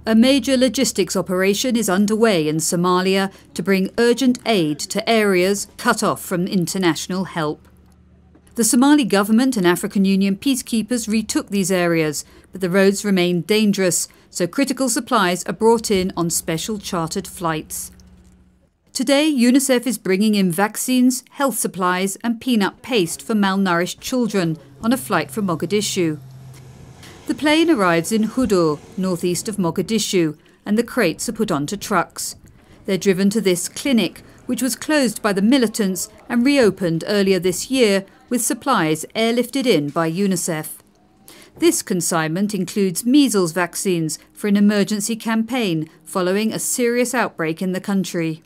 A major logistics operation is underway in Somalia to bring urgent aid to areas cut off from international help. The Somali government and African Union peacekeepers retook these areas, but the roads remain dangerous, so critical supplies are brought in on special chartered flights. Today, UNICEF is bringing in vaccines, health supplies and peanut paste for malnourished children on a flight from Mogadishu. The plane arrives in Hudur, northeast of Mogadishu, and the crates are put onto trucks. They're driven to this clinic, which was closed by the militants and reopened earlier this year with supplies airlifted in by UNICEF. This consignment includes measles vaccines for an emergency campaign following a serious outbreak in the country.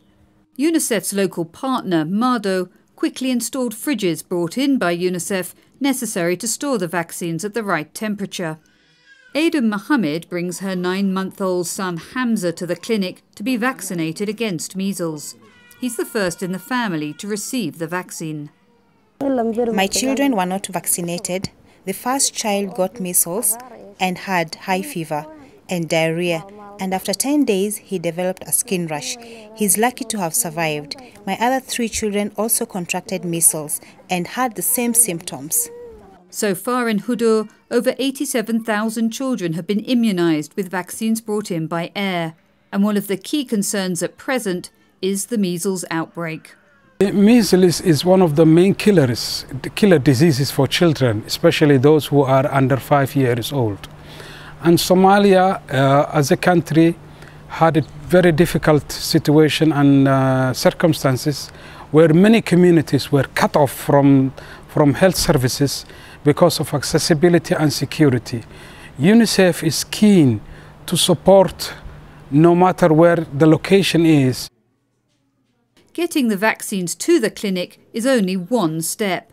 UNICEF's local partner, Mado, quickly installed fridges brought in by UNICEF necessary to store the vaccines at the right temperature. Aiden Mohammed brings her 9-month-old son Hamza to the clinic to be vaccinated against measles. He's the first in the family to receive the vaccine. My children were not vaccinated. The first child got measles and had high fever and diarrhea, and after 10 days he developed a skin rash. He's lucky to have survived. My other 3 children also contracted measles and had the same symptoms. So far in Hudur, over 87,000 children have been immunised with vaccines brought in by air. And one of the key concerns at present is the measles outbreak. Measles is one of the main killer diseases for children, especially those who are under 5 years old. And Somalia, as a country, had a very difficult situation and circumstances where many communities were cut off from health services because of accessibility and security. UNICEF is keen to support no matter where the location is. Getting the vaccines to the clinic is only one step.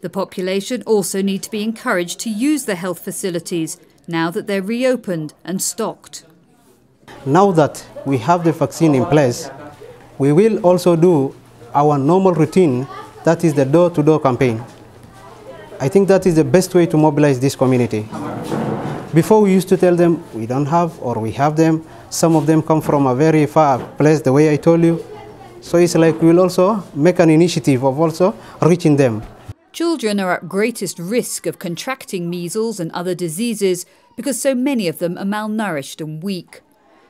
The population also need to be encouraged to use the health facilities now that they're reopened and stocked. Now that we have the vaccine in place, we will also do our normal routine, that is the door-to-door campaign. I think that is the best way to mobilize this community. Before we used to tell them we don't have or we have them. Some of them come from a very far place, the way I told you. So it's like we'll also make an initiative of also reaching them. Children are at greatest risk of contracting measles and other diseases because so many of them are malnourished and weak.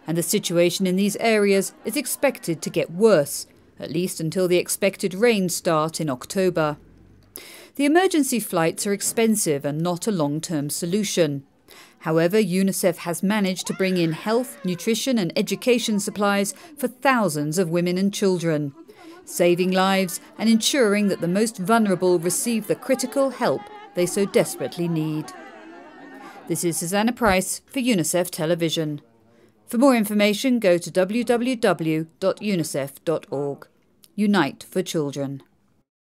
And the situation in these areas is expected to get worse, at least until the expected rains start in October. The emergency flights are expensive and not a long-term solution. However, UNICEF has managed to bring in health, nutrition and education supplies for thousands of women and children, saving lives and ensuring that the most vulnerable receive the critical help they so desperately need. This is Susanna Price for UNICEF Television. For more information, go to www.unicef.org. Unite for Children.